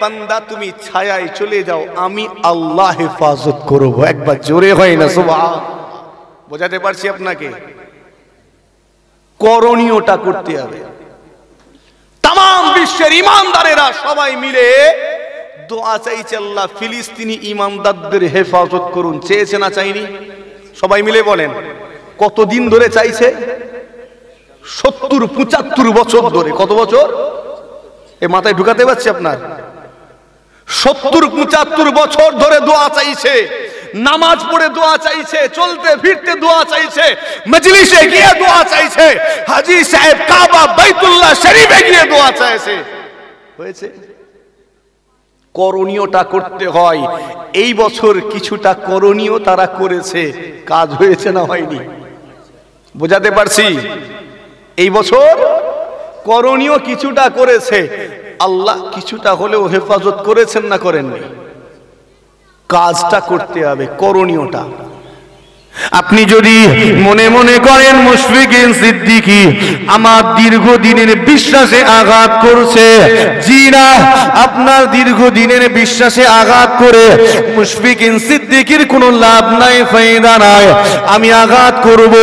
বান্দা তুমি ছায়ায় চলে যাও, আমি আল্লাহ হেফাজত করব। একবার জোরে হয় না সুবহান? বোঝাতে পারছি আপনাকে? করণীয়টা করতে হবে। তাম বিশ্বের ইমানদারেরা সবাই মিলে দোয়া চাইছে আল্লাহ ফিলিস্তিনি ইমানদারদের হেফাজত করুন। চেয়েছে না চাইনি? সবাই মিলে বলেন। কতদিন ধরে চাইছে? 70-75 বছর ধরে। কত বছর? এ মাথায় ঢুকাতে পারছি আপনার? 70-75 বছর ধরে দোয়া চাইছে, নামাজ পড়ে দোয়া চাইছে, চলতে ফিরতে দোয়া চাইছে, মজলিসে গিয়ে দোয়া চাইছে, হাজী সাহেব কাবা বাইতুল্লাহ শরীফে গিয়ে দোয়া চাইছে। হয়েছে? করণীয়টা করতে হয়। এই বছর কিছুটা করণীয় তারা করেছে, কাজ হয়েছে না হয়নি? বোঝাতে পারছি? এই বছর করণীয় কিছুটা করেছে, আল্লাহ কিছুটা হলেও হেফাজত করেছেন না করেননি? কাজটা করতে হবে, করণীয়টা। আপনি যদি মনে মনে করেন মুশফিকিন সিদ্দিকী আমার দীর্ঘদিনের বিশ্বাসে আঘাত করছে, জি না, আপনার দীর্ঘদিনের বিশ্বাসে আঘাত করে মুশফিকিন সিদ্দিকীর কোনো লাভ নাই, ফায়দা নাই। আমি আঘাত করব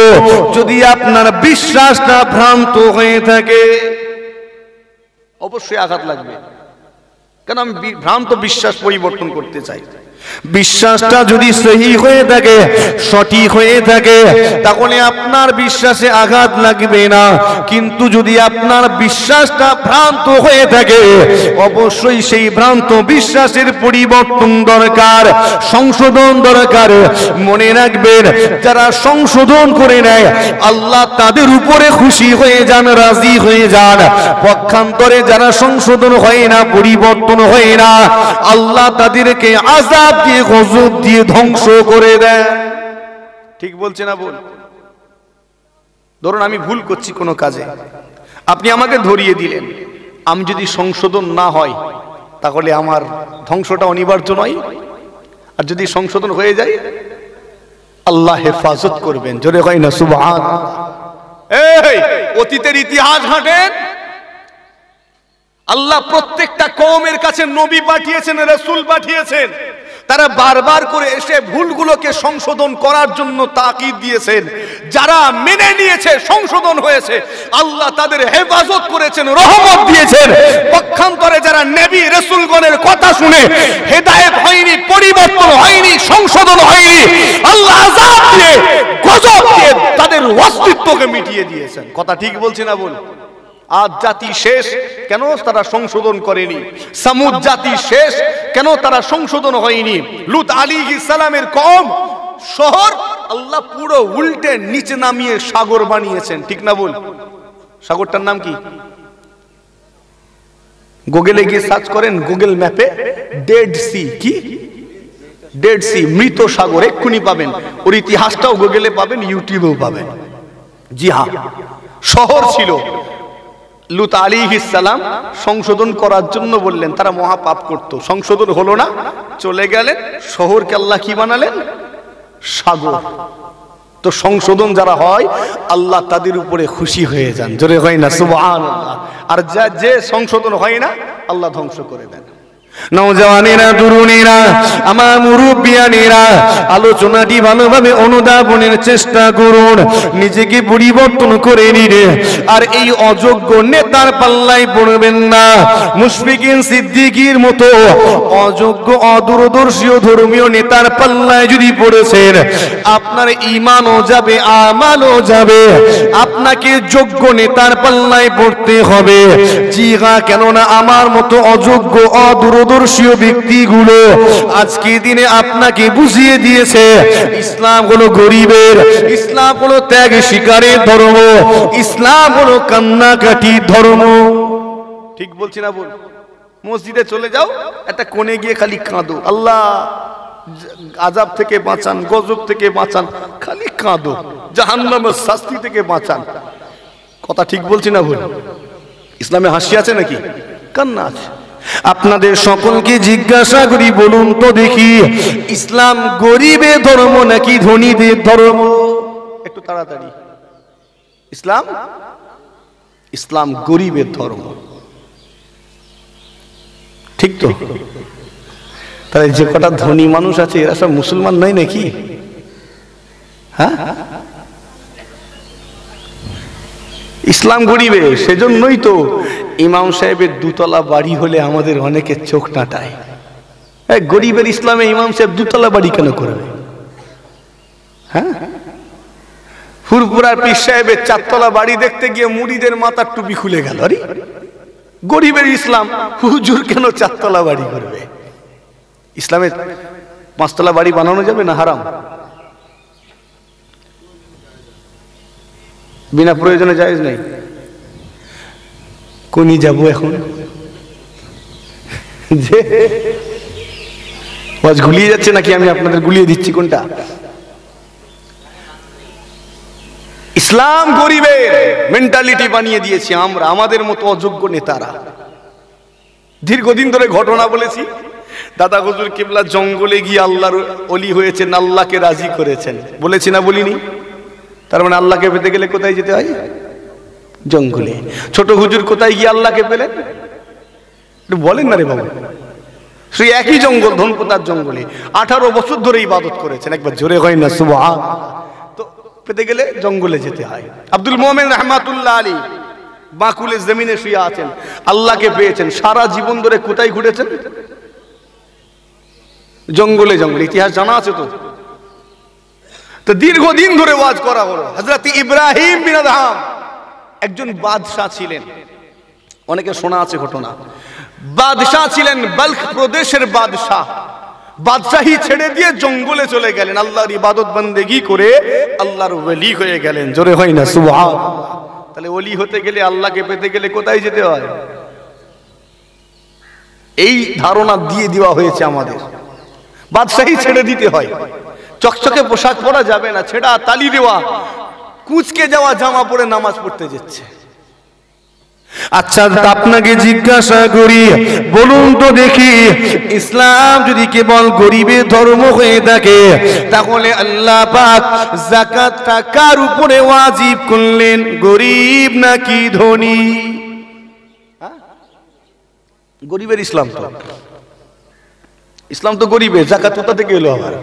যদি আপনার বিশ্বাসটা ভ্রান্ত হয়ে থাকে। অবশ্যই আঘাত লাগবে, কারণ আমি ভ্রান্ত বিশ্বাস পরিবর্তন করতে চাই। বিশ্বাসটা যদি সহি হয়ে থাকে, সঠিক হয়ে থাকে, তাহলে আপনার বিশ্বাসে আঘাত লাগবে না। কিন্তু যদি আপনার বিশ্বাসটা ভ্রান্ত হয়ে থাকে, অবশ্যই সেই ভ্রান্ত বিশ্বাসের পরিবর্তন দরকার, সংশোধন দরকার। মনে রাখবেন, যারা সংশোধন করে নেয় আল্লাহ তাদের উপরে খুশি হয়ে যান, রাজি হয়ে যান। পক্ষান্তরে যারা সংশোধন হয় না, পরিবর্তন হয় না, আল্লাহ তাদেরকে আযাব দিয়ে, গজব দিয়ে ধ্বংস করে দেয়। ঠিক বলছে না বল? ধরুন আমি ভুল করছি কোনো কাজে, আপনি আমাকে ধরিয়ে দিলেন, আমি যদি সংশোধন না হয় তাহলে আমার ধ্বংসটা অনিবার্য নয়? আর যদি সংশোধন হয়ে যায়, আল্লাহ হেফাজত করবেন। জোরে হয় না সুবহানাল্লাহ। এই অতীতের ইতিহাস ঘাটেন, আল্লাহ প্রত্যেকটা কওমের কাছে নবী পাঠিয়েছেন, রাসূল পাঠিয়েছেন। তারা বারবার করে এসে ভুলগুলোকে সংশোধন করার জন্য তাকিদ দিয়েছেন। যারা মেনে নিয়েছে, সংশোধন হয়েছে, আল্লাহ তাদের হেফাজত করেছেন, রহমত দিয়েছেন। পক্ষান্তরে যারা নবী রাসূলগণের কথা শুনে হেদায়েত হয়নি, পরিবর্তন হয়নি, সংশোধন হয়নি, আল্লাহ আযাব দিয়ে, গজব দিয়ে তাদের অস্তিত্বকে মিটিয়ে দিয়েছেন। কথা ঠিক বলছি না বল? আদ জাতি শেষ, কেন? তারা সংশোধন করেনি। সামুদ জাতি শেষ, কেন? তারা সংশোধন হয়নি। লূত আলাইহিস সালামের কওম, শহর আল্লাহ পুরো উল্টে নিচে নামিয়ে সাগর বানিয়েছেন। ঠিক না বল? সাগরটার নাম কি? গুগলে গিয়ে সার্চ করেন, গুগল ম্যাপে ডেড সি, কি ডেড সি, মৃত সাগর, এক্ষুনি পাবেন। ওর ইতিহাসটাও গুগলে পাবেন, ইউটিউবেও পাবেন। জি হ্যাঁ, শহর ছিল। লূত আলাইহিস সালাম সংশোধন করার জন্য বললেন, তারা মহা পাপ করত, সংশোধন হলো না, চলে গেলেন। শহরকে আল্লাহ কি বানালেন? সাগর। তো সংশোধন যারা হয় আল্লাহ তাদের উপরে খুশি হয়ে যান। জোরে হয় না সুবহানাল্লাহ। আর যে সংশোধন হয় না, আল্লাহ ধ্বংস করে দেন। নওজওয়ানেরা, তরুণেরা, আমার মুরব্বিয়ানেরা, আলোচনাটি ভালোভাবে অনুধাবনের চেষ্টা করুন, নিজেকে পরিবর্তন করে নিন। আর এই অযোগ্য নেতার পাল্লায় পড়বেন না। মুশফিকিন সিদ্দিকীর মতো অযোগ্য, অদূরদর্শী ধর্মীয় নেতার পাল্লায় যদি পড়েছেন, আপনার ঈমানও যাবে, আমালও যাবে। আপনাকে যোগ্য নেতার পাল্লায় পড়তে হবে। জি হ্যাঁ, কেননা আমার মতো অযোগ্য, অদূরদর্শী ব্যক্তিগুলো আজকে দিনে আপনাকে বুঝিয়ে দিয়েছে ইসলাম হলো গরিবের, ইসলাম হলো ত্যাগ স্বীকারের ধর্ম, ইসলাম হলো কান্নাকাটির ধর্ম। ঠিক বলছি না বল? মসজিদে চলে যাও, একটা কোণে গিয়ে খালি কাঁদো, আল্লাহ আযাব থেকে বাঁচান, গজব থেকে বাঁচান, খালি কাঁদো, জাহান্নামের শাস্তি থেকে বাঁচান। কথা ঠিক বলছি না ভুল? ইসলামে হাসি আছে নাকি? কান্না আছে। আপনাদের সকলকে জিজ্ঞাসা করি, বলুন তো দেখি, ইসলাম গরিবের ধর্ম নাকি ধনীদের ধর্ম? একটু তাড়াতাড়ি। ইসলাম, ইসলাম গরিবের ধর্ম। ঠিক তো? তাহলে যে কটা ধনী মানুষ আছে এরা সব মুসলমান নয় নাকি? হ্যাঁ, ইসলাম গরিবে, সেজন্যই তো ইমাম সাহেবের দুতলা বাড়ি হলে আমাদের অনেকের চোখ নাটায়। গরিবের ইসলামে ইমাম সাহেব দুতলা বাড়ি কেন করবে? হ্যাঁ, ফুরপুরার পীর সাহেবের চারতলা বাড়ি দেখতে গিয়ে মুরিদের মাথার টুপি খুলে গেল। আরে গরিবের ইসলাম, হুজুর কেন চারতলা বাড়ি করবে? ইসলামে পাঁচতলা বাড়ি বানানো যাবে না? হারাম। বিনা প্রয়োজনে জায়েজ নেই। কোনি যাব এখন? যে ওয়াজ গুলিয়ে যাচ্ছে নাকি আমি আপনাদের গুলিয়ে দিচ্ছি? কোনটা? ইসলাম গরিবের মেন্টালিটি বানিয়ে দিয়েছি আমরা, আমাদের মতো অযোগ্য নেতারা। দীর্ঘদিন ধরে ঘটনা বলেছি, দাদা হুজুর কিবলা জঙ্গলে গিয়ে আল্লাহর ওলি হয়েছেন, আল্লাহকে রাজি করেছেন। বলেছি না বলিনি? তার মানে আল্লাহকে পেতে গেলে কোথায় যেতে হয়? জঙ্গলে। ছোট হুজুর কোথায় গিয়ে আল্লাহকে পেলেন? বলেন না রে বাবা। সেই একই জঙ্গল, ধনপতার জঙ্গলে 18 বছর ধরে ইবাদত করেছেন। একবার জোরে হয় না সুবহান? তো পেতে গেলে জঙ্গলে যেতে হয়। আব্দুল মোমেন রহমাতুল্লাহ আলী বাকুলের জমিনে শুয়ে আছেন, আল্লাহকে পেয়েছেন। সারা জীবন ধরে কোথায় ঘুরেছেন? জঙ্গলে জঙ্গলে, ইতিহাস জানা আছে তো। তো দীর্ঘদিন ধরে ওয়াজ করা হলো। হযরত ইব্রাহিম বিন আদহাম একজন বাদশাহ ছিলেন, অনেকে শোনা আছে ঘটনা। বাদশাহ ছিলেন, বাল্খ প্রদেশের বাদশাহ। বাদশাহী ছেড়ে দিয়ে জঙ্গলে চলে গেলেন, আল্লাহর ইবাদত বন্দেগী করে আল্লাহর ওলি হয়ে গেলেন। জোরে হয় না সুবহানাল্লাহ। তাহলে ওলি হতে গেলে, আল্লাহকে পেতে গেলে কোথায় যেতে হয়? এই ধারণা দিয়ে দেওয়া হয়েছে আমাদের। বাদশাহী ছেড়ে দিতে হয়, চকচকে পোশাক পরা যাবে না, ছেঁড়া তালি দেওয়া, কুচকে যাওয়া জামা পরে নামাজ পড়তে যাচ্ছে। আচ্ছা, আপনাকে জিজ্ঞাসা করি, বলুন তো দেখি, ইসলাম যদি কেবল গরিবের ধর্ম হয়ে থাকে, তাহলে আল্লাহ পাক যাকাতটা কার উপরে ওয়াজিব করলেন, গরিব নাকি ধনী? গরিবের ইসলাম তো, ইসলাম তো গরিবের, যাকাত কোথা থেকে এলো আবার?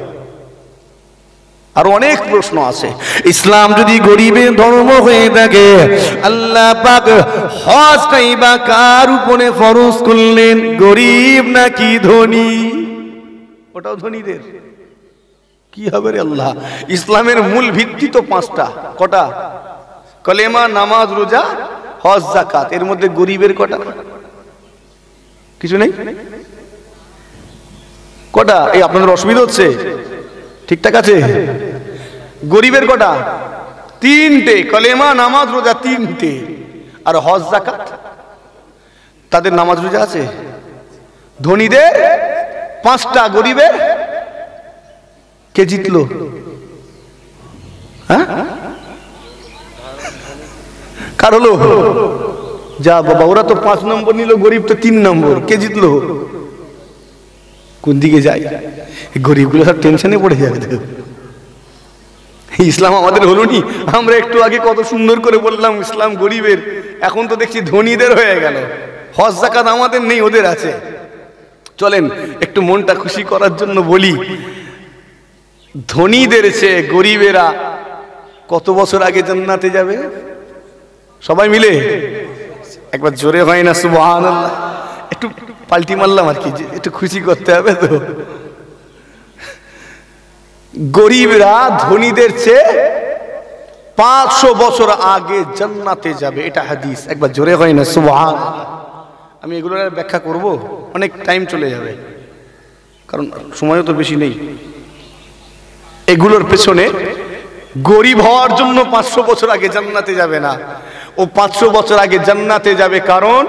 আর অনেক প্রশ্ন আছে। ইসলাম যদি গরিবের ধর্ম হয়ে থাকে, আল্লাহ পাক হজটাই বা কার উপরে ফরজ করলেন, গরিব নাকি ধনী? ওটাও ধনীদের। কি হবে রে আল্লাহ? ইসলামের মূল ভিত্তি তো পাঁচটা। কটা? কলেমা, নামাজ, রোজা, হজ, যাকাত। এর মধ্যে গরিবের কটা? কিছু নেই। কটা? এই আপনাদের অসুবিধা হচ্ছে? ঠিকঠাক আছে? গরিবের কটা? তিনটে। কলেমা, নামাজ, রোজা তিনটে। আর হজ, যাকাত তাদের নামাজ রোজা আছে। ধনীদের পাঁচটা, গরিবের কে জিতলো? হ্যাঁ, কার হলো? যা বাবা, ওরা তো 5 নম্বর নিল, গরিব তো 3 নম্বর। কে জিতলো? কোন দিকে যায়? গরিবগুলো সব টেনশনে পড়ে যাবে। ইসলাম আমাদের হলো নি। আমরা একটু আগে কত সুন্দর করে বললাম ইসলাম গরিবের, এখন তো দেখছি ধনীদের হয়ে গেল। হজ যাকাত আমাদের নেই, ওদের আছে। চলেন একটু মনটা খুশি করার জন্য বলি, ধনীদের চেয়ে গরিবেরা কত বছর আগে জান্নাতে যাবে? সবাই মিলে একবার জোরে হয় না সুবহানাল্লাহ? একটু পাল্টি মারলাম আর কি, একটু খুশি করতে হবে তো। গরিবরা ধনীদের চেয়ে 500 বছর আগে জান্নাতে যাবে, এটা হাদিস। একবার জোরে হয় না সুবহানাল্লাহ? আমি এগুলোর ব্যাখ্যা করব, অনেক টাইম চলে যাবে, কারণ সময়ও তো বেশি নেই। এগুলোর পেছনে গরিব হওয়ার জন্য 500 বছর আগে জান্নাতে যাবে না, ও 500 বছর আগে জান্নাতে যাবে কারণ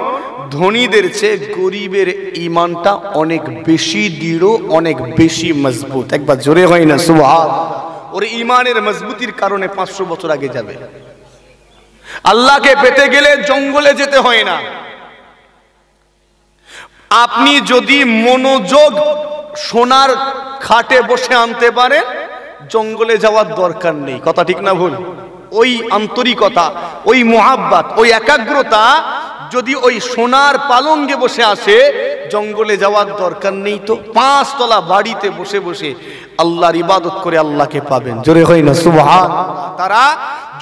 ধনীদের চেয়ে গরিবের ঈমানটা অনেক বেশি দৃঢ়, অনেক বেশি মজবুত। একবার জোরে হয় না সুবহানাল্লাহ? ওর ঈমানের মজবুতির কারণে 500 বছর আগে যাবে। আল্লাহকে পেতে গেলে জঙ্গলে যেতে হয় না। আপনি যদি মনোযোগ সোনার খাটে বসে আনতে পারেন, জঙ্গলে যাওয়ার দরকার নেই। কথা ঠিক না ভুল? ওই আন্তরিকতা, ওই মুহাব্বত, ওই একাগ্রতা যদি ওই সোনার পালঙ্গে বসে আসে, জঙ্গলে যাওয়ার দরকার নেই। তো 5 তলা বাড়িতে বসে বসে আল্লাহর ইবাদত করে আল্লাহকে পাবেন। জোরে হয় না সুবহানাল্লাহ? তারা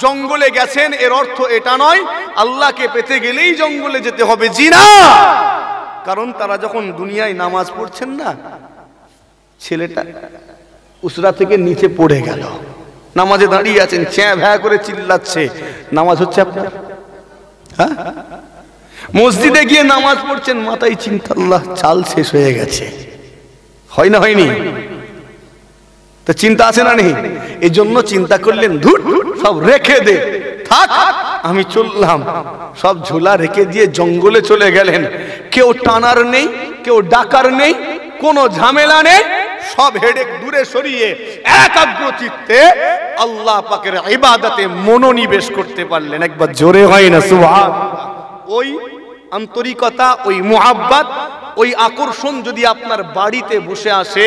জঙ্গলে গেছেন, এর অর্থ এটা নয় আল্লাহকে পেতে গেলেই জঙ্গলে যেতে হবে। জি না, কারণ তারা যখন দুনিয়ায় নামাজ পড়ছেন না, ছেলেটা উসরা থেকে নিচে পড়ে গেল, নামাজে দাঁড়িয়ে আছেন, চ্যাঁ ভ্যা করে চিল্লাচ্ছে, নামাজ হচ্ছে আপনার? হ্যাঁ, মসজিদে গিয়ে নামাজ পড়ছেন, মাথায় চিন্তা, আল্লাহ চাল শেষ হয়ে গেছে। হয় না হয়নি? তো চিন্তা আছে না নেই? এই জন্য চিন্তা করলেন, ধুর সব রেখে দে, থাক আমি চললাম। সব ঝোলা রেখে দিয়ে জঙ্গলে চলে গেলেন। কেউ টানার নেই, কেউ ডাকার নেই, কোনো ঝামেলা নেই, সব হেডেক দূরে সরিয়ে একাগ্র চিত্তে আল্লাহ পাকের ইবাদতে মনোনিবেশ করতে পারলেন। একবার জোরে হয় না সুবহানাল্লাহ? ওই আন্তরিকতা, ওই মুহাব্বত, ওই আকর্ষণ যদি আপনার বাড়িতে বসে আসে,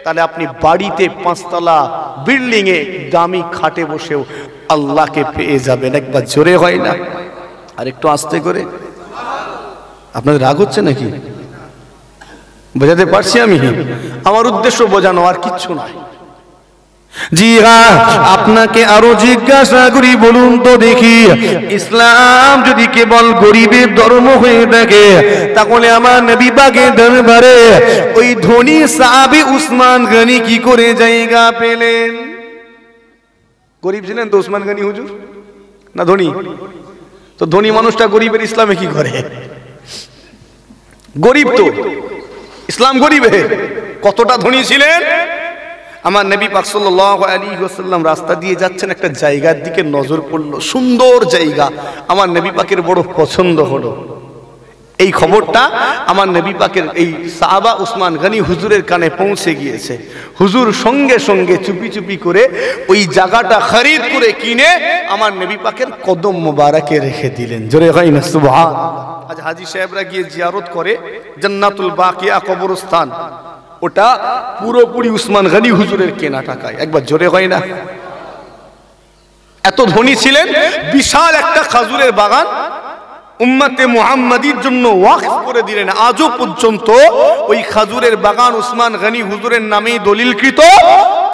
তাহলে আপনি বাড়িতে 5 তলা বিল্ডিং এ দামি খাটে বসেও আল্লাহকে পেয়ে যাবেন। একবার জোরে হয় না? আর একটু আস্তে করে। আপনাদের রাগ হচ্ছে নাকি? বোঝাতে পারছি আমি? আমার উদ্দেশ্য বোঝানো, আর কিচ্ছু নয়। জি হ্যাঁ, আপনাকে আরো জিজ্ঞাসা করি, বলুন তো দেখি, ইসলাম যদি কেবল গরিবের ধর্ম হয়ে থাকে, তাহলে আমার নবী পাকের দরবারে ওই ধনী সাহাবী উসমান গনি কি করে জায়গা পেলেন? গরিব ছিলেন তো উসমান গনি হুজুর, না ধনী? তো ধনী মানুষটা গরিবের ইসলামে কি করে? গরিব তো, ইসলাম গরিবে। কতটা ধনী ছিলেন? আমার নবী পাক সাল্লাল্লাহু আলাইহি ওয়াসাল্লাম রাস্তা দিয়ে যাচ্ছেন, একটা জায়গার দিকে নজর পড়লো, সুন্দর জায়গা, আমার নবী পাকের বড় পছন্দ হলো। এই খবরটা আমার নবী পাকের এই সাহাবা উসমান গনি হুজুরের কানে পৌঁছে গিয়েছে। হুজুর সঙ্গে সঙ্গে চুপি চুপি করে ওই জায়গাটা খরিদ করে কিনে আমার নবী পাকের কদম মোবারকে রেখে দিলেন। জোরে হয় না সুবহানাল্লাহ। আজ হাজী সাহেবরা গিয়ে জিয়ারত করে জান্নাতুল বাকিয়া কবরস্থান, ওটা পুরোপুরি উসমান গনি হুজুরের কেনা টাকায়। একবার জোরে হয় না? এত ধনী ছিলেন, বিশাল একটা খাজুরের বাগান উম্মতে মুহাম্মাদির জন্য ওয়াকফ করে দিলেন। আজও পর্যন্ত ওই খাজুরের বাগান উসমান গনি হুজুরের নামেই দলিলকৃত,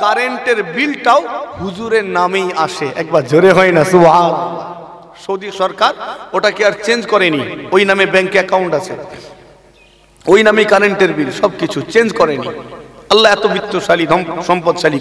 কারেন্টের বিলটাও হুজুরের নামেই আসে। একবার জোরে হয় না সুবহানাল্লাহ। সৌদি সরকার ওটাকে আর চেঞ্জ করেনি, ওই নামে ব্যাংক অ্যাকাউন্ট আছে, ওই নামে কারেন্টের বিল, সবকিছু চেঞ্জ করেনি। আল্লাহ এত বিত্তশালী সম্পদশালী।